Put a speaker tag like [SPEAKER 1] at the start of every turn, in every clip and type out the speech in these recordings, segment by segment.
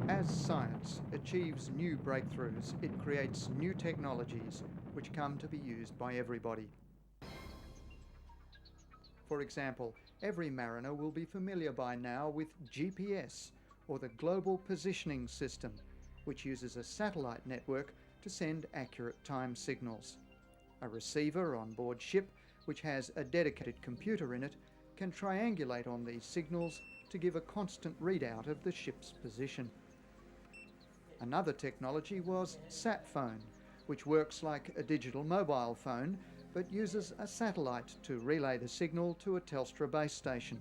[SPEAKER 1] As science achieves new breakthroughs, it creates new technologies which come to be used by everybody. For example, every mariner will be familiar by now with GPS, or the Global Positioning System, which uses a satellite network to send accurate time signals. A receiver on board ship, which has a dedicated computer in it, can triangulate on these signals to give a constant readout of the ship's position. Another technology was SatPhone, which works like a digital mobile phone but uses a satellite to relay the signal to a Telstra base station.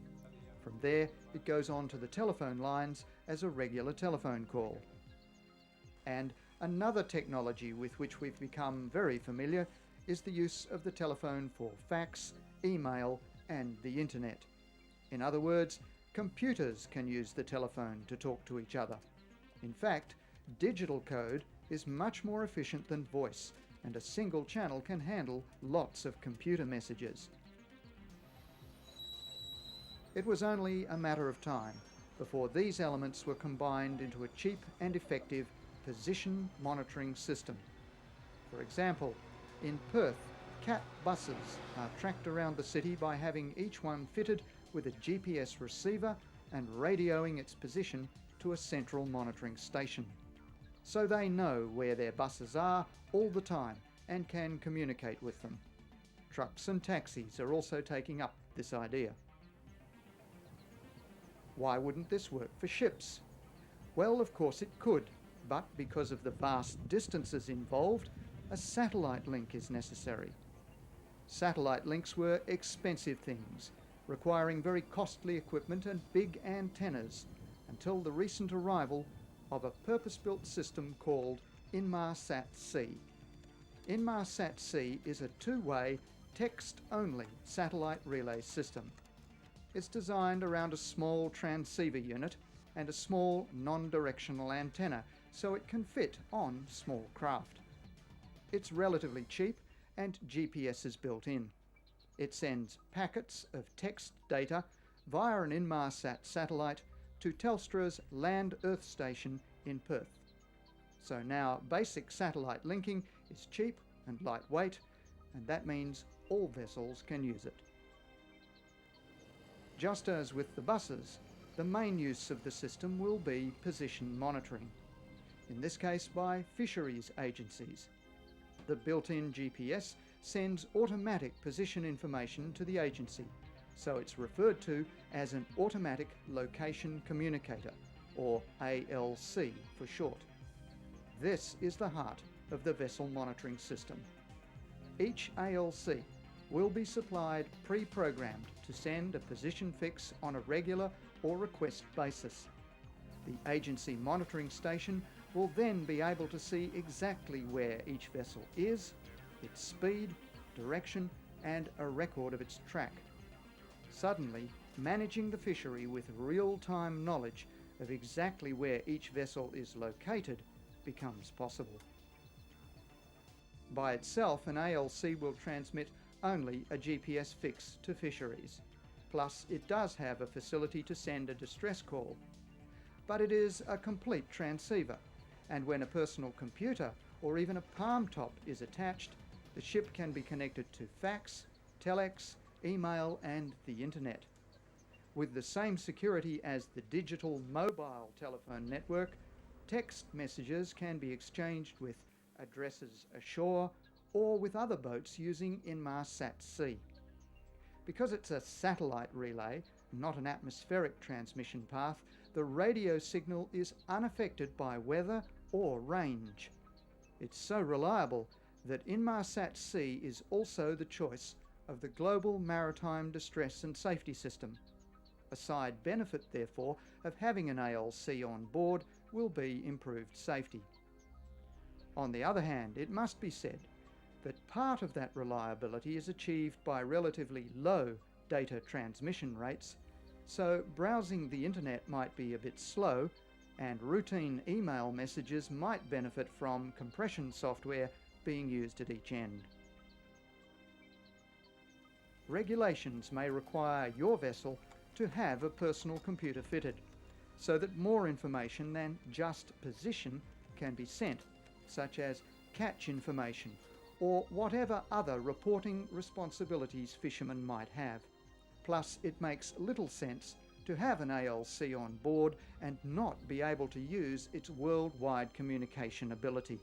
[SPEAKER 1] From there, it goes on to the telephone lines as a regular telephone call. And another technology with which we've become very familiar is the use of the telephone for fax, email, and the internet. In other words, computers can use the telephone to talk to each other. In fact, digital code is much more efficient than voice, and a single channel can handle lots of computer messages. It was only a matter of time before these elements were combined into a cheap and effective position monitoring system. For example, in Perth, CAT buses are tracked around the city by having each one fitted with a GPS receiver and radioing its position to a central monitoring station. So they know where their buses are all the time and can communicate with them. Trucks and taxis are also taking up this idea. Why wouldn't this work for ships? Well, of course it could, but because of the vast distances involved, a satellite link is necessary. Satellite links were expensive things, requiring very costly equipment and big antennas, until the recent arrival of a purpose-built system called Inmarsat-C. Inmarsat-C is a two-way, text-only satellite relay system. It's designed around a small transceiver unit and a small non-directional antenna, so it can fit on small craft. It's relatively cheap and GPS is built in. It sends packets of text data via an Inmarsat satellite to Telstra's Land Earth Station in Perth. So now basic satellite linking is cheap and lightweight, and that means all vessels can use it. Just as with the buses, the main use of the system will be position monitoring, in this case by fisheries agencies. The built-in GPS sends automatic position information to the agency, so it's referred to as an Automatic Location Communicator, or ALC for short. This is the heart of the vessel monitoring system. Each ALC will be supplied pre-programmed to send a position fix on a regular or request basis. The agency monitoring station will then be able to see exactly where each vessel is, its speed, direction, and a record of its track. Suddenly, managing the fishery with real-time knowledge of exactly where each vessel is located becomes possible. By itself, an ALC will transmit only a GPS fix to fisheries. Plus, it does have a facility to send a distress call. But it is a complete transceiver, and when a personal computer or even a palm top is attached, the ship can be connected to fax, telex, email, and the internet. With the same security as the digital mobile telephone network, text messages can be exchanged with addresses ashore or with other boats using Inmarsat-C. Because it's a satellite relay, not an atmospheric transmission path, the radio signal is unaffected by weather or range. It's so reliable that Inmarsat-C is also the choice of the Global Maritime Distress and Safety System. A side benefit, therefore, of having an ALC on board will be improved safety. On the other hand, it must be said that part of that reliability is achieved by relatively low data transmission rates, so browsing the internet might be a bit slow, and routine email messages might benefit from compression software being used at each end. Regulations may require your vessel to have a personal computer fitted, so that more information than just position can be sent, such as catch information or whatever other reporting responsibilities fishermen might have. Plus, it makes little sense to have an ALC on board and not be able to use its worldwide communication ability.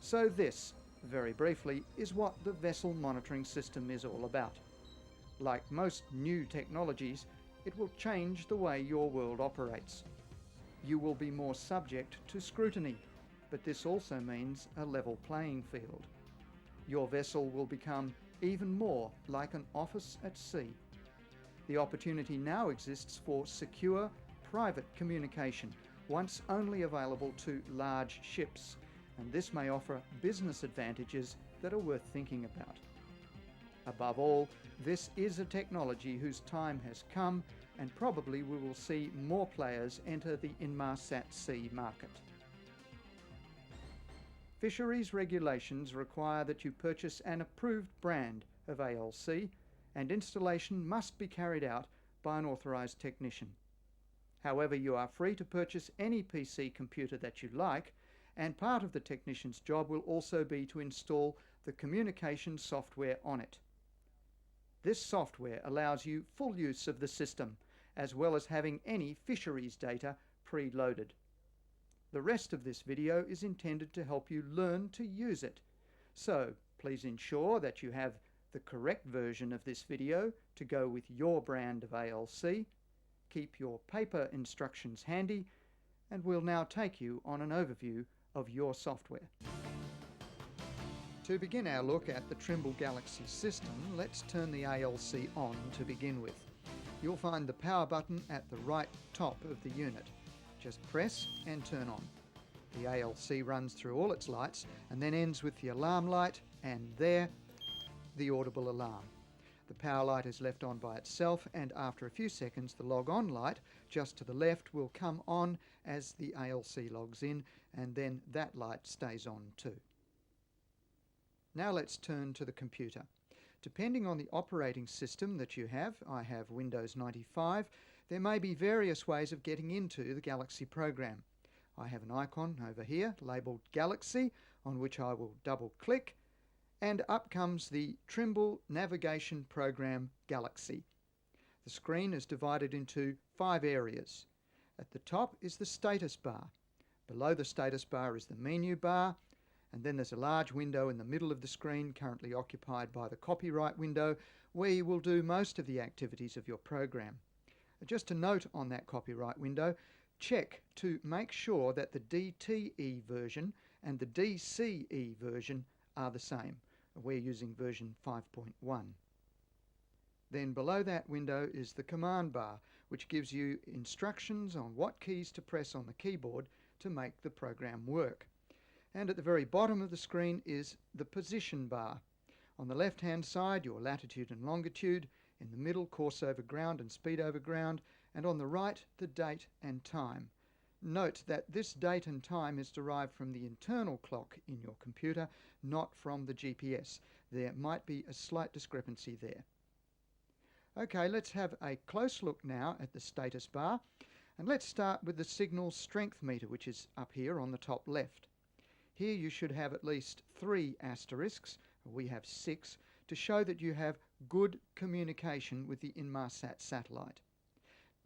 [SPEAKER 1] So this, very briefly, is what the vessel monitoring system is all about. Like most new technologies, it will change the way your world operates. You will be more subject to scrutiny, but this also means a level playing field. Your vessel will become even more like an office at sea. The opportunity now exists for secure, private communication, once only available to large ships, and this may offer business advantages that are worth thinking about. Above all, this is a technology whose time has come, and probably we will see more players enter the Inmarsat-C market. Fisheries regulations require that you purchase an approved brand of ALC, and installation must be carried out by an authorised technician. However, you are free to purchase any PC computer that you like, and part of the technician's job will also be to install the communication software on it. This software allows you full use of the system, as well as having any fisheries data preloaded. The rest of this video is intended to help you learn to use it, so please ensure that you have the correct version of this video to go with your brand of ALC. Keep your paper instructions handy, and we'll now take you on an overview of your software. To begin our look at the Trimble Galaxy system, let's turn the ALC on to begin with. You'll find the power button at the right top of the unit. Just press and turn on. The ALC runs through all its lights and then ends with the alarm light, and there, the audible alarm. The power light is left on by itself, and after a few seconds the log on light just to the left will come on as the ALC logs in, and then that light stays on too. Now let's turn to the computer. Depending on the operating system that you have, I have Windows 95, there may be various ways of getting into the Galaxy program. I have an icon over here labelled Galaxy, on which I will double click, and up comes the Trimble Navigation Program Galaxy. The screen is divided into 5 areas. At the top is the status bar. Below the status bar is the menu bar, and then there's a large window in the middle of the screen, currently occupied by the copyright window, where you will do most of the activities of your program. Just a note on that copyright window, check to make sure that the DTE version and the DCE version are the same. We're using version 5.1. Then below that window is the command bar, which gives you instructions on what keys to press on the keyboard to make the program work. And at the very bottom of the screen is the position bar. On the left-hand side, your latitude and longitude, in the middle, course over ground and speed over ground, and on the right, the date and time. Note that this date and time is derived from the internal clock in your computer, not from the GPS. There might be a slight discrepancy there. Okay, let's have a close look now at the status bar, and let's start with the signal strength meter, which is up here on the top left. Here you should have at least 3 asterisks, we have 6, to show that you have good communication with the Inmarsat satellite.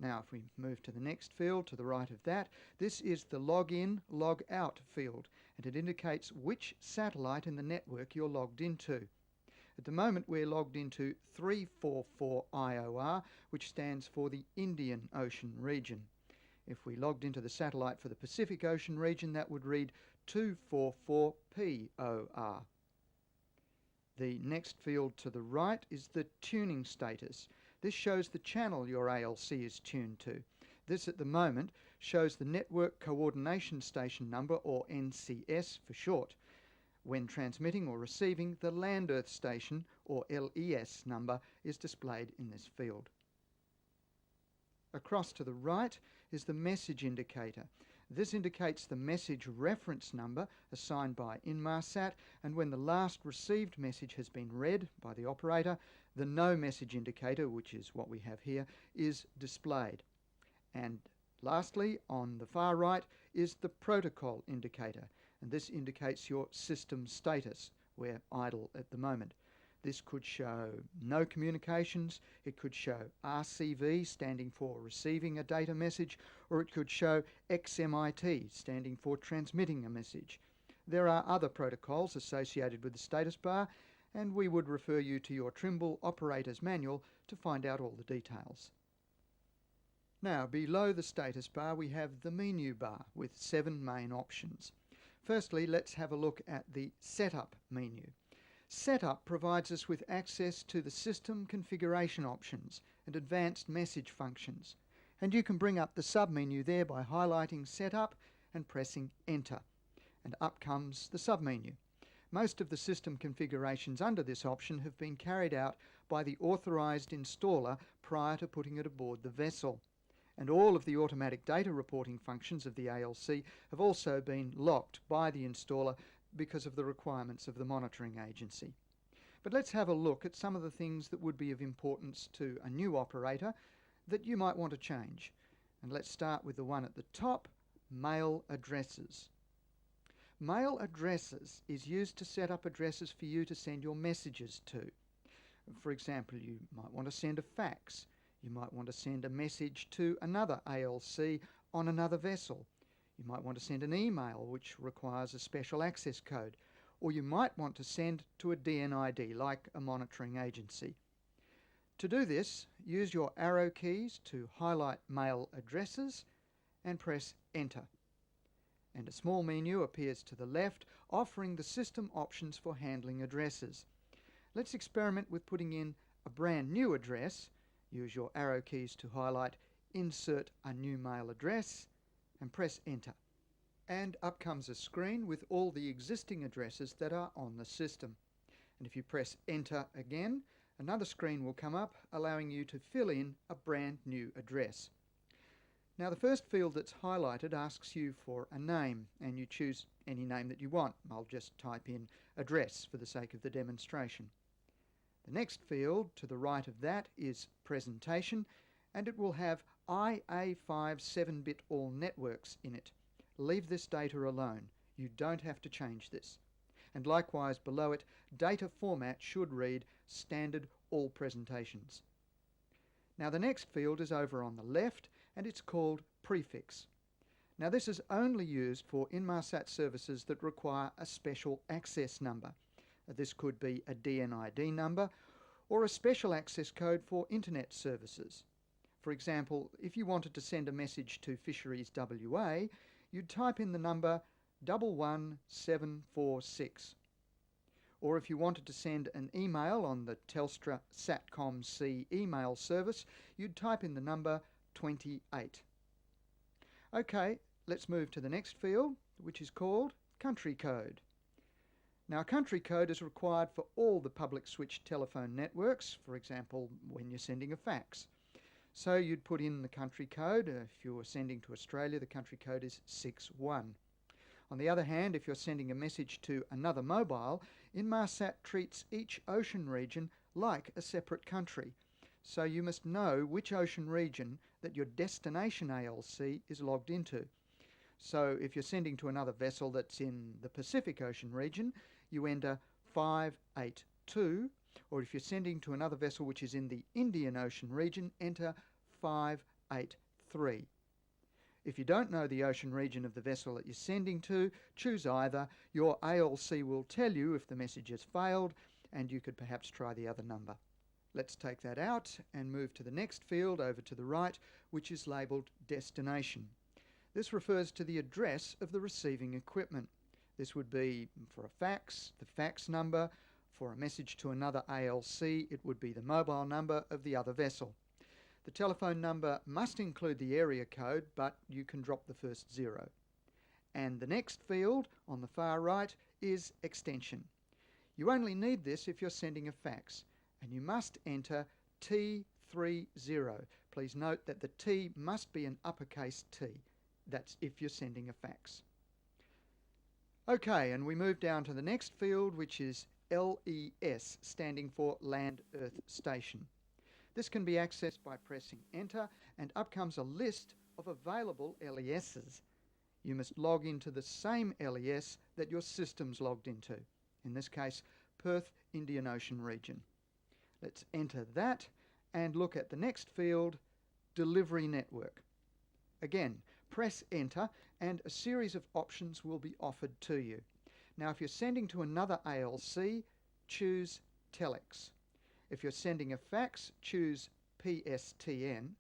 [SPEAKER 1] Now if we move to the next field to the right of that, this is the log in, log out field, and it indicates which satellite in the network you're logged into. At the moment we're logged into 344 IOR, which stands for the Indian Ocean region. If we logged into the satellite for the Pacific Ocean region, that would read 244 POR. The next field to the right is the tuning status. This shows the channel your ALC is tuned to. This at the moment shows the Network Coordination Station number, or NCS for short. When transmitting or receiving, the Land Earth Station, or LES number, is displayed in this field. Across to the right is the message indicator. This indicates the message reference number assigned by Inmarsat, and when the last received message has been read by the operator, the no message indicator, which is what we have here, is displayed. And lastly, on the far right is the protocol indicator, and this indicates your system status. We're idle at the moment. This could show no communications, it could show RCV, standing for receiving a data message, or it could show XMIT, standing for transmitting a message. There are other protocols associated with the status bar, and we would refer you to your Trimble Operator's Manual to find out all the details. Now, below the status bar we have the menu bar with 7 main options. Firstly, let's have a look at the Setup menu. Setup provides us with access to the system configuration options and advanced message functions. And you can bring up the submenu there by highlighting Setup and pressing Enter. And up comes the submenu. Most of the system configurations under this option have been carried out by the authorized installer prior to putting it aboard the vessel. And all of the automatic data reporting functions of the ALC have also been locked by the installer because of the requirements of the monitoring agency. But let's have a look at some of the things that would be of importance to a new operator that you might want to change. And let's start with the one at the top, mail addresses. Mail addresses is used to set up addresses for you to send your messages to. For example, you might want to send a fax. You might want to send a message to another ALC on another vessel. You might want to send an email which requires a special access code, or you might want to send to a DNID like a monitoring agency. To do this, use your arrow keys to highlight mail addresses and press Enter. And a small menu appears to the left offering the system options for handling addresses. Let's experiment with putting in a brand new address. Use your arrow keys to highlight Insert a new mail address and press Enter. And up comes a screen with all the existing addresses that are on the system. And if you press Enter again, another screen will come up allowing you to fill in a brand new address. Now the first field that's highlighted asks you for a name, and you choose any name that you want. I'll just type in address for the sake of the demonstration. The next field to the right of that is presentation, and it will have IA5 7-bit all networks in it. Leave this data alone. You don't have to change this. And likewise below it, data format should read standard all presentations. Now the next field is over on the left, and it's called prefix. Now this is only used for Inmarsat services that require a special access number. This could be a DNID number or a special access code for internet services. For example, if you wanted to send a message to Fisheries WA, you'd type in the number 11746. Or if you wanted to send an email on the Telstra Satcom-C email service, you'd type in the number 28. Okay, let's move to the next field, which is called country code. Now, country code is required for all the public switched telephone networks, for example, when you're sending a fax. So you'd put in the country code. If you're sending to Australia, the country code is 61. On the other hand, if you're sending a message to another mobile, Inmarsat treats each ocean region like a separate country. So you must know which ocean region that your destination ALC is logged into. So if you're sending to another vessel that's in the Pacific Ocean region, you enter 582, or if you're sending to another vessel which is in the Indian Ocean region, enter 583. If you don't know the ocean region of the vessel that you're sending to, choose either. Your ALC will tell you if the message has failed, and you could perhaps try the other number. Let's take that out and move to the next field over to the right, which is labelled destination. This refers to the address of the receiving equipment. This would be, for a fax, the fax number. For a message to another ALC, it would be the mobile number of the other vessel. The telephone number must include the area code, but you can drop the first 0. And the next field on the far right is extension. You only need this if you're sending a fax, and you must enter T30. Please note that the T must be an uppercase T. That's if you're sending a fax. Okay, and we move down to the next field, which is LES, standing for Land Earth Station. This can be accessed by pressing enter, and up comes a list of available LESs. You must log into the same LES that your system's logged into, in this case Perth Indian Ocean region. Let's enter that and look at the next field, Delivery Network. Again, press enter and a series of options will be offered to you. Now if you're sending to another ALC, choose Telex. If you're sending a fax, choose PSTN.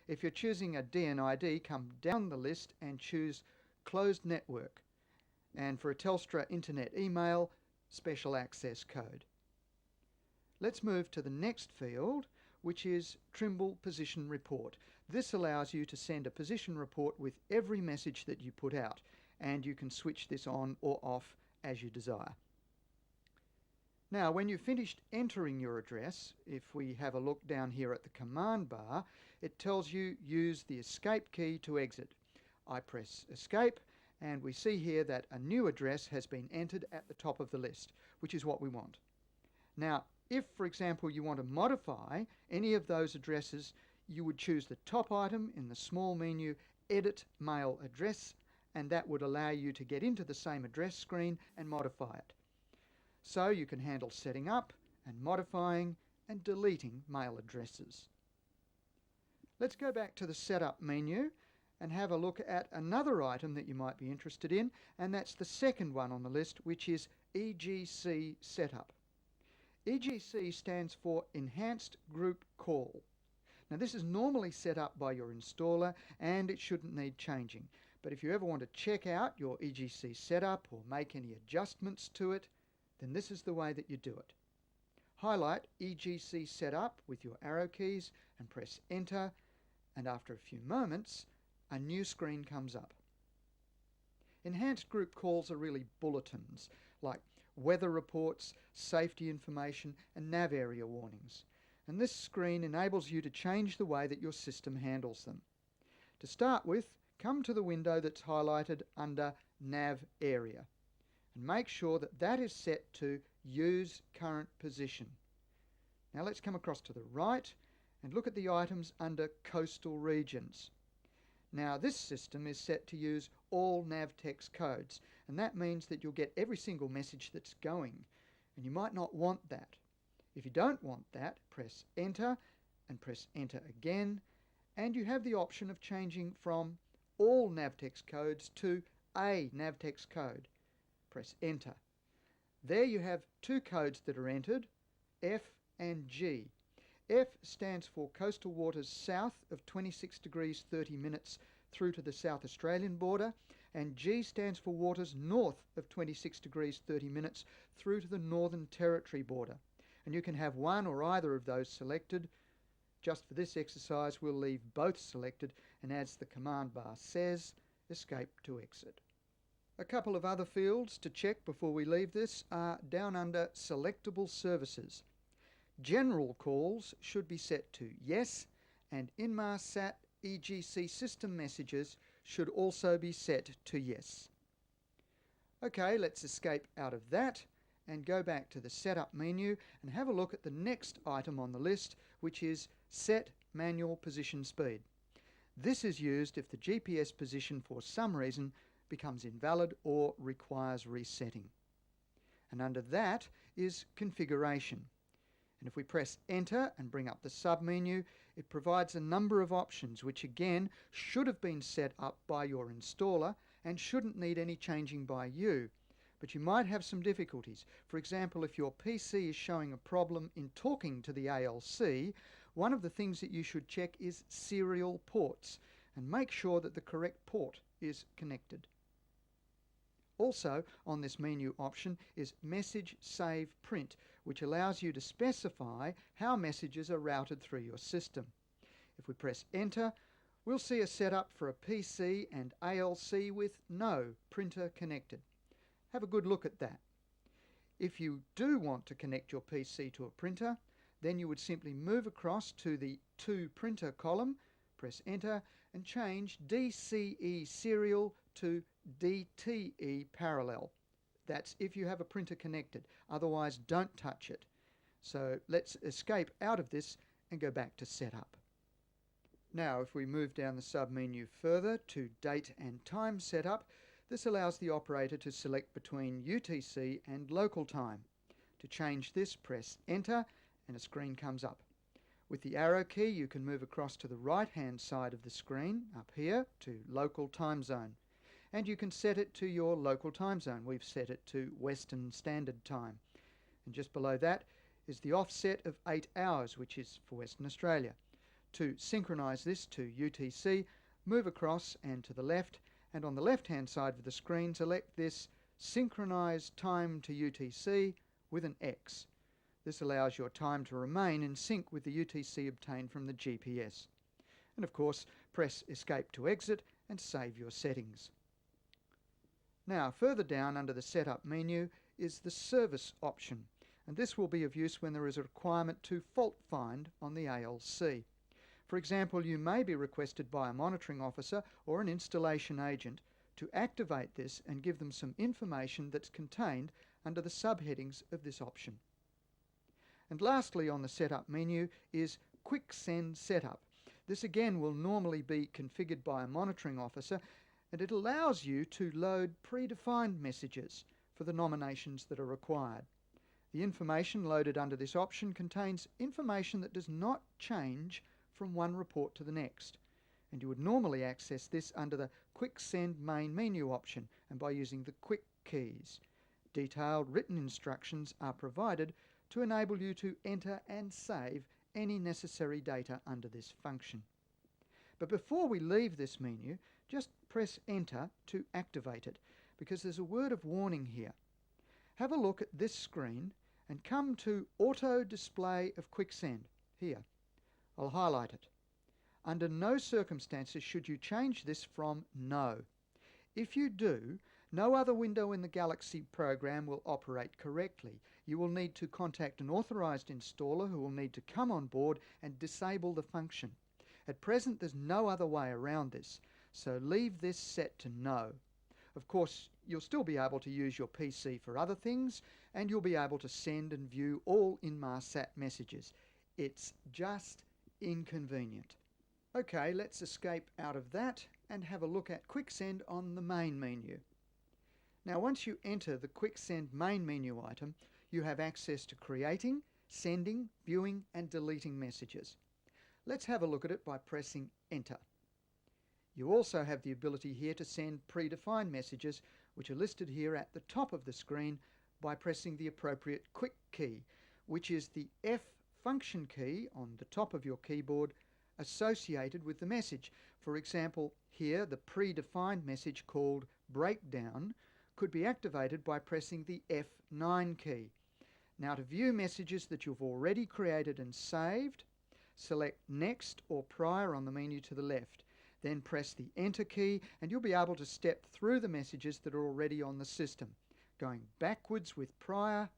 [SPEAKER 1] If you're choosing a DNID, come down the list and choose Closed Network. And for a Telstra Internet email, Special Access Code. Let's move to the next field, which is Trimble Position Report. This allows you to send a position report with every message that you put out, and you can switch this on or off as you desire. Now, when you've finished entering your address, if we have a look down here at the command bar, it tells you use the escape key to exit. I press escape, and we see here that a new address has been entered at the top of the list, which is what we want. Now, if, for example, you want to modify any of those addresses, you would choose the top item in the small menu, Edit Mail Address, and that would allow you to get into the same address screen and modify it. So you can handle setting up and modifying and deleting mail addresses. Let's go back to the Setup menu and have a look at another item that you might be interested in, and that's the second one on the list, which is EGC Setup. EGC stands for Enhanced Group Call. Now this is normally set up by your installer and it shouldn't need changing, but if you ever want to check out your EGC setup or make any adjustments to it, then this is the way that you do it. Highlight EGC Setup with your arrow keys and press enter, and after a few moments a new screen comes up. Enhanced group calls are really bulletins like weather reports, safety information and nav area warnings, and this screen enables you to change the way that your system handles them. To start with, come to the window that's highlighted under Nav Area and make sure that that is set to Use Current Position. Now let's come across to the right and look at the items under Coastal Regions. Now this system is set to use all Navtex codes, and that means that you'll get every single message that's going, and you might not want that. If you don't want that, press enter and press enter again, and you have the option of changing from all Navtex codes to a Navtex code. Press enter. There you have two codes that are entered, F and G. F stands for coastal waters south of 26 degrees 30 minutes through to the South Australian border, and G stands for waters north of 26 degrees 30 minutes through to the Northern Territory border. And you can have one or either of those selected. Just for this exercise we'll leave both selected, and as the command bar says, escape to exit. A couple of other fields to check before we leave this are down under Selectable Services. General calls should be set to yes, and Inmarsat EGC system messages should also be set to yes. Okay, let's escape out of that and go back to the Setup menu and have a look at the next item on the list, which is Set Manual Position Speed. This is used if the GPS position for some reason becomes invalid or requires resetting. And under that is Configuration. And if we press enter and bring up the submenu, it provides a number of options which again should have been set up by your installer and shouldn't need any changing by you. But you might have some difficulties. For example, if your PC is showing a problem in talking to the ALC, one of the things that you should check is serial ports and make sure that the correct port is connected. Also on this menu option is Message Save Print, which allows you to specify how messages are routed through your system. If we press Enter, we'll see a setup for a PC and ALC with no printer connected. Have a good look at that. If you do want to connect your PC to a printer, then you would simply move across to the To Printer column, press Enter, and change DCE Serial to DTE Parallel. That's if you have a printer connected. Otherwise, don't touch it. So let's escape out of this and go back to Setup. Now, if we move down the sub-menu further to Date and Time Setup, this allows the operator to select between UTC and local time. To change this, press Enter and a screen comes up. With the arrow key, you can move across to the right-hand side of the screen, up here, to Local Time Zone. And you can set it to your local time zone. We've set it to Western Standard Time. And just below that is the offset of 8 hours, which is for Western Australia. To synchronise this to UTC, move across and to the left, and on the left-hand side of the screen, select this Synchronise Time to UTC with an X. This allows your time to remain in sync with the UTC obtained from the GPS. And of course, press Escape to exit and save your settings. Now, further down under the Setup menu is the Service option, and this will be of use when there is a requirement to fault find on the ALC. For example, you may be requested by a monitoring officer or an installation agent to activate this and give them some information that's contained under the subheadings of this option. And lastly on the Setup menu is Quick Send Setup. This again will normally be configured by a monitoring officer, and it allows you to load predefined messages for the nominations that are required. The information loaded under this option contains information that does not change from one report to the next, and you would normally access this under the Quick Send Main Menu option and by using the Quick keys. Detailed written instructions are provided to enable you to enter and save any necessary data under this function. But before we leave this menu, just press Enter to activate it, because there's a word of warning here. Have a look at this screen and come to Auto Display of Quick Send, here. I'll highlight it. Under no circumstances should you change this from No. If you do, no other window in the Galaxy program will operate correctly. You will need to contact an authorized installer who will need to come on board and disable the function. At present, there's no other way around this, so leave this set to No. Of course, you'll still be able to use your PC for other things, and you'll be able to send and view all Inmarsat messages. It's just inconvenient. Okay, let's escape out of that and have a look at Quick Send on the main menu. Now, once you enter the Quick Send main menu item, you have access to creating, sending, viewing and deleting messages. Let's have a look at it by pressing Enter. You also have the ability here to send predefined messages, which are listed here at the top of the screen by pressing the appropriate Quick key, which is the F function key on the top of your keyboard associated with the message. For example, here the predefined message called Breakdown could be activated by pressing the F9 key. Now, to view messages that you've already created and saved, select Next or Prior on the menu to the left. Then press the Enter key and you'll be able to step through the messages that are already on the system, going backwards with Prior,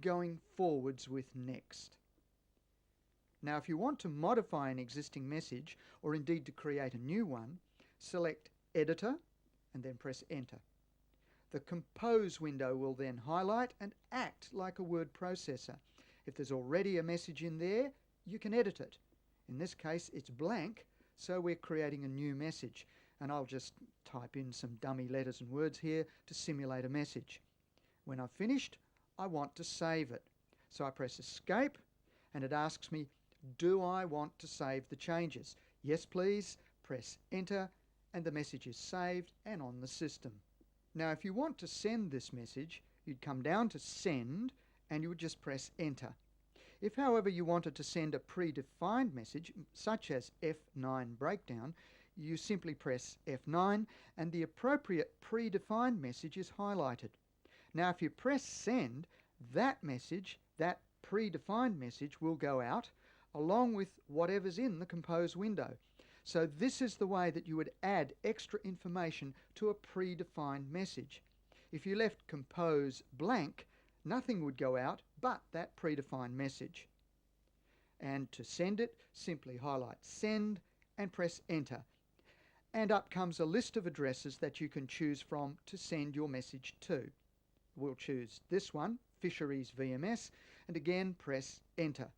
[SPEAKER 1] going forwards with Next. Now, if you want to modify an existing message, or indeed to create a new one, select Editor and then press Enter. The Compose window will then highlight and act like a word processor. If there's already a message in there, you can edit it. In this case, it's blank, so we're creating a new message. And I'll just type in some dummy letters and words here to simulate a message. When I've finished, I want to save it. So I press Escape, and it asks me, do I want to save the changes? Yes, please. Press Enter, and the message is saved and on the system. Now, if you want to send this message, you'd come down to Send, and you would just press Enter. If, however, you wanted to send a predefined message, such as F9 Breakdown, you simply press F9 and the appropriate predefined message is highlighted. Now if you press send, that message, that predefined message, will go out along with whatever's in the compose window. So this is the way that you would add extra information to a predefined message. If you left compose blank, nothing would go out but that predefined message. And to send it, simply highlight send and press enter. And up comes a list of addresses that you can choose from to send your message to. We'll choose this one, Fisheries VMS, and again press enter.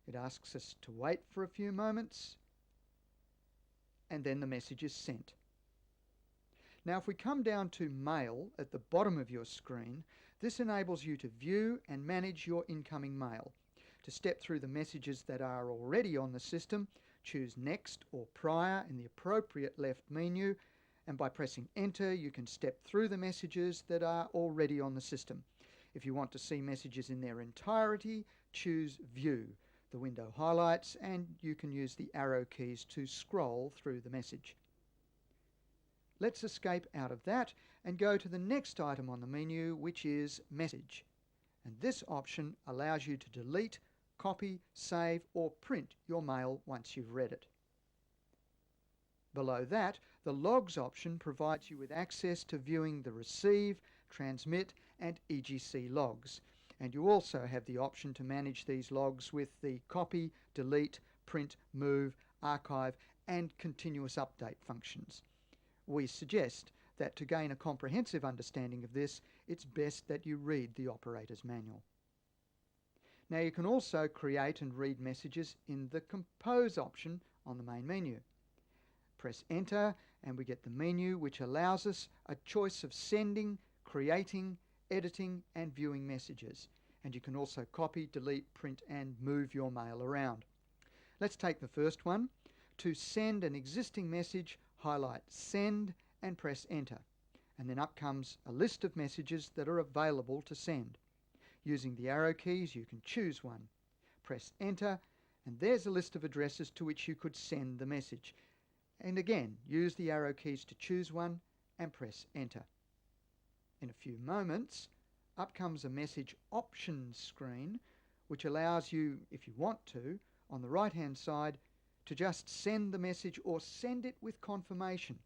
[SPEAKER 1] It asks us to wait for a few moments, and then the message is sent. Now if we come down to Mail at the bottom of your screen, this enables you to view and manage your incoming mail. To step through the messages that are already on the system, choose Next or Prior in the appropriate left menu, and by pressing enter you can step through the messages that are already on the system. If you want to see messages in their entirety, choose View. The window highlights and you can use the arrow keys to scroll through the message. Let's escape out of that and go to the next item on the menu, which is Message. And this option allows you to delete, copy, save or print your mail once you've read it. Below that, the Logs option provides you with access to viewing the receive, transmit and EGC logs. And you also have the option to manage these logs with the copy, delete, print, move, archive and continuous update functions. We suggest that to gain a comprehensive understanding of this, it's best that you read the operator's manual. Now you can also create and read messages in the Compose option on the main menu. Press enter and we get the menu which allows us a choice of sending, creating, editing and viewing messages. And you can also copy, delete, print and move your mail around. Let's take the first one. To send an existing message, highlight Send and press enter. And then up comes a list of messages that are available to send. Using the arrow keys you can choose one. Press enter and there's a list of addresses to which you could send the message. And again, use the arrow keys to choose one and press enter. In a few moments, up comes a message options screen which allows you, if you want to, on the right hand side, to just send the message or send it with confirmation,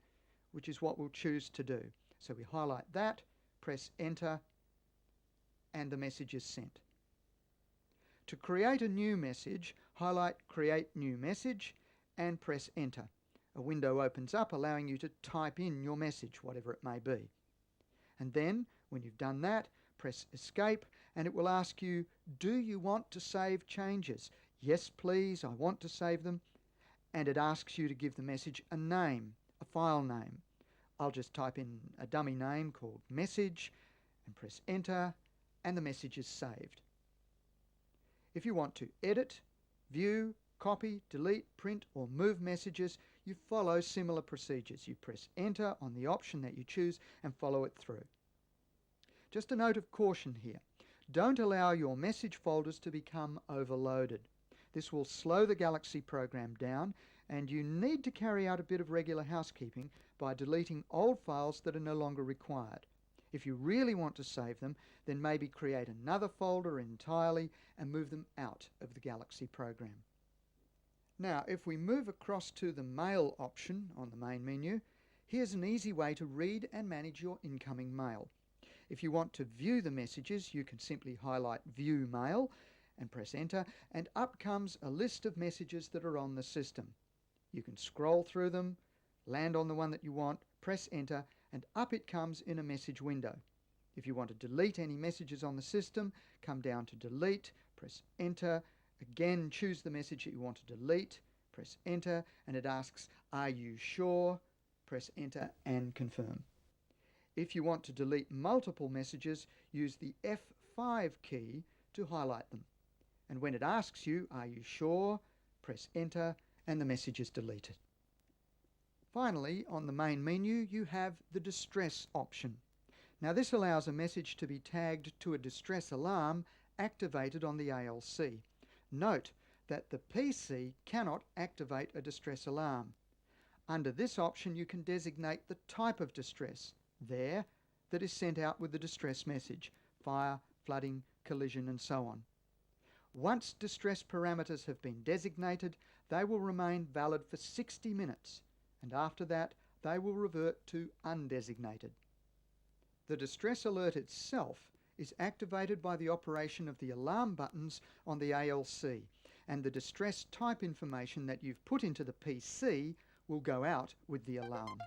[SPEAKER 1] which is what we'll choose to do. So we highlight that, press enter, and the message is sent. To create a new message, highlight Create New Message and press enter. A window opens up allowing you to type in your message, whatever it may be. And then, when you've done that, press Escape and it will ask you, do you want to save changes? Yes, please, I want to save them. And it asks you to give the message a name, a file name. I'll just type in a dummy name called Message and press enter and the message is saved. If you want to edit, view, copy, delete, print or move messages, you follow similar procedures. You press enter on the option that you choose and follow it through. Just a note of caution here. Don't allow your message folders to become overloaded. This will slow the Galaxy program down and you need to carry out a bit of regular housekeeping by deleting old files that are no longer required. If you really want to save them, then maybe create another folder entirely and move them out of the Galaxy program. Now, if we move across to the Mail option on the main menu, here's an easy way to read and manage your incoming mail. If you want to view the messages, you can simply highlight View Mail and press enter, and up comes a list of messages that are on the system. You can scroll through them, land on the one that you want, press enter, and up it comes in a message window. If you want to delete any messages on the system, come down to Delete, press enter, again choose the message that you want to delete, press enter, and it asks, are you sure? Press enter and confirm. If you want to delete multiple messages, use the F5 key to highlight them. And when it asks you, are you sure? Press enter and the message is deleted. Finally, on the main menu, you have the Distress option. Now this allows a message to be tagged to a distress alarm activated on the ALC. Note that the PC cannot activate a distress alarm. Under this option, you can designate the type of distress there that is sent out with the distress message: fire, flooding, collision, and so on. Once distress parameters have been designated, they will remain valid for 60 minutes, and after that, they will revert to undesignated. The distress alert itself is activated by the operation of the alarm buttons on the ALC, and the distress type information that you've put into the PC will go out with the alarm.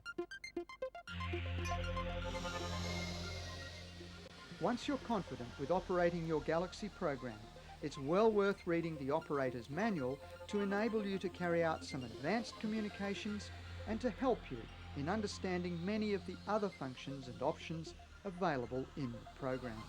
[SPEAKER 1] Once you're confident with operating your Galaxy program, it's well worth reading the operator's manual to enable you to carry out some advanced communications and to help you in understanding many of the other functions and options available in the program.